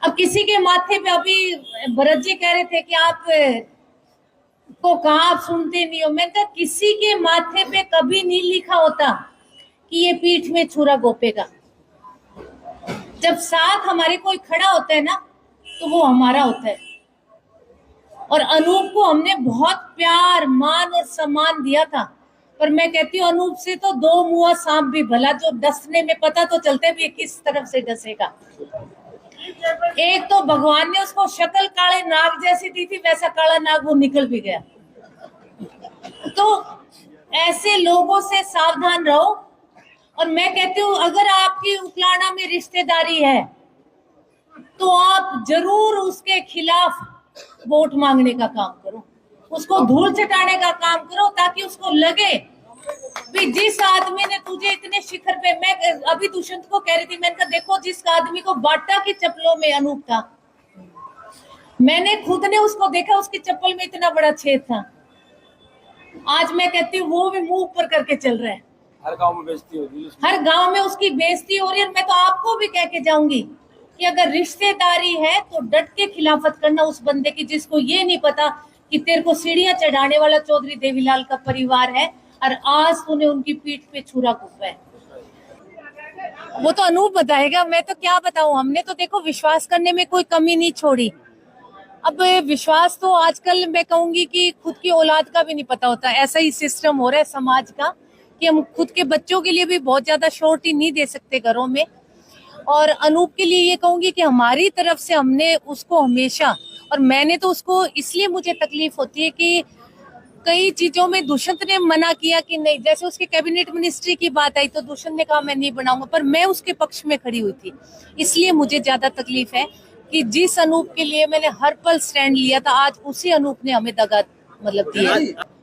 अब किसी के माथे पे अभी भरत जी कह रहे थे कि आप को कहा आप सुनते नहीं हो। मैंने कहा किसी के माथे पे कभी नहीं लिखा होता कि ये पीठ में छुरा घोपेगा। जब साथ हमारे कोई खड़ा होता है ना तो वो हमारा होता है। और अनूप को हमने बहुत प्यार मान और सम्मान दिया था, पर मैं कहती हूँ अनूप से तो दो मुआ सांप भी भला, जो डसने में पता तो चलता भी किस तरफ से डसेगा। एक तो भगवान ने उसको शक्ल काले नाग जैसी दी थी, वैसा काला नाग वो निकल भी गया। तो ऐसे लोगों से सावधान रहो। और मैं कहती हूँ अगर आपकी उकलाना में रिश्तेदारी है तो आप जरूर उसके खिलाफ वोट मांगने का काम करो, उसको धूल चटाने का काम करो, ताकि उसको लगे भी जिस आदमी ने तुझे इतने शिखर पे। मैं अभी दुष्यंत को कह रही थी, मैंने कहा देखो जिस आदमी को बाटा की चप्पलों में अनूप था, मैंने खुद ने उसको देखा, उसकी चप्पल में इतना बड़ा छेद था। आज मैं कहती हूँ वो भी मुंह ऊपर करके चल रहा है। हर गांव में बेइज्जती हो रही है, हर गांव में उसकी बेइज्जती हो रही है। और मैं तो आपको भी कह के जाऊंगी कि अगर रिश्तेदारी है तो डट के खिलाफत करना उस बंदे की जिसको ये नहीं पता कि तेरे को सीढ़ियां चढ़ाने वाला चौधरी देवीलाल का परिवार है और आज तूने उनकी पीठ पे छुरा घोंपा है। वो तो अनूप बताएगा, मैं तो क्या बताऊं। हमने तो देखो विश्वास करने में कोई कमी नहीं छोड़ी। अब विश्वास तो आजकल मैं कहूंगी कि खुद की औलाद का भी नहीं पता होता। ऐसा ही सिस्टम हो रहा है समाज का कि हम खुद के बच्चों के लिए भी बहुत ज्यादा श्योरिटी नहीं दे सकते घरों में। और अनूप के लिए ये कहूंगी कि हमारी तरफ से हमने उसको हमेशा, और मैंने तो उसको इसलिए मुझे तकलीफ होती है कि कई चीजों में दुष्यंत ने मना किया कि नहीं, जैसे उसके कैबिनेट मिनिस्ट्री की बात आई तो दुष्यंत ने कहा मैं नहीं बनाऊंगा, पर मैं उसके पक्ष में खड़ी हुई थी। इसलिए मुझे ज्यादा तकलीफ है कि जिस अनूप के लिए मैंने हर पल स्टैंड लिया था, आज उसी अनूप ने हमें दगा मतलब दिया।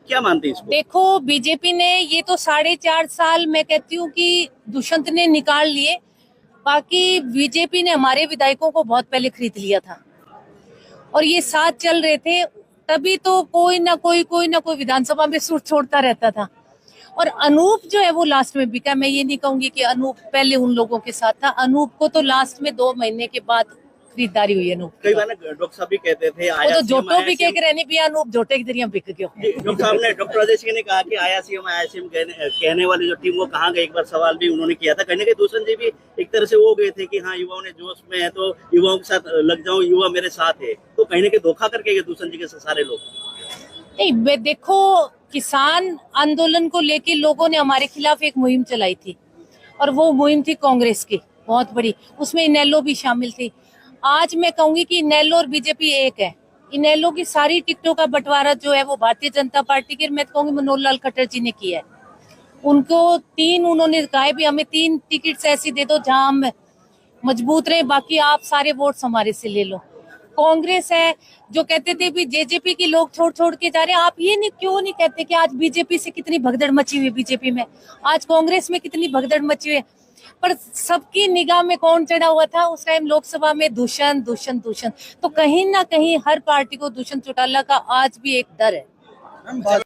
क्या मानते हैं इसको? देखो बीजेपी ने ये तो 4.5 साल मैं कहती हूँ कि दुष्यंत ने निकाल लिए। बाकी बीजेपी ने हमारे विधायकों को बहुत पहले खरीद लिया था और ये साथ चल रहे थे, तभी तो कोई ना कोई विधानसभा में सुर छोड़ता रहता था। और अनूप जो है वो लास्ट में बिका। मैं ये नहीं कहूंगी कि अनूप पहले उन लोगों के साथ था। अनूप को तो लास्ट में 2 महीने के बाद खरीदारी हुई। अनूप कई बार डॉक्टर साहब भी कहते थे वो तो जोटो भी कह के रहने भी अनूप जोटे की दरिया बिक गयो। डॉक्टर साहब ने, डॉक्टर अजय सिंह ने कहा कि आया सीएम कहने वाली जो टीम वो कहाँ गई, एक बार सवाल भी उन्होंने किया था। कहीं ना कहीं दुष्यंत जी भी एक तरह से वो गए थे कि हाँ युवाओं ने जोश में है तो युवाओं के साथ लग जाऊं, युवा मेरे साथ है, तो कहीं ना कहीं धोखा करके गए दुष्यंत जी के सारे लोग। नहीं, देखो किसान आंदोलन को लेके लोगों ने हमारे खिलाफ एक मुहिम चलाई थी और वो मुहिम थी कांग्रेस की बहुत बड़ी, उसमें इनेलो भी शामिल थी। आज मैं कहूंगी कि इनेलो और बीजेपी एक है। इनेलो की सारी टिकटों का बंटवारा जो है वो भारतीय जनता पार्टी के, मैं कहूंगी मनोहर लाल खट्टर जी ने किया है। उनको 3 उन्होंने कहा भी हमें 3 टिकट ऐसी दे दो जहां हम मजबूत रहे, बाकी आप सारे वोट हमारे से ले लो। कांग्रेस है जो कहते थे भी जेजेपी के लोग छोड़ छोड़ के जा रहे हैं। आप ये नहीं क्यों नहीं कहते कि आज बीजेपी से कितनी भगदड़ मची हुई है बीजेपी में, आज कांग्रेस में कितनी भगदड़ मची हुई है। पर सबकी निगाह में कौन चढ़ा हुआ था उस टाइम लोकसभा में? दुष्यंत दुष्यंत दुष्यंत। तो कहीं ना कहीं हर पार्टी को दुष्यंत चौटाला का आज भी एक डर है।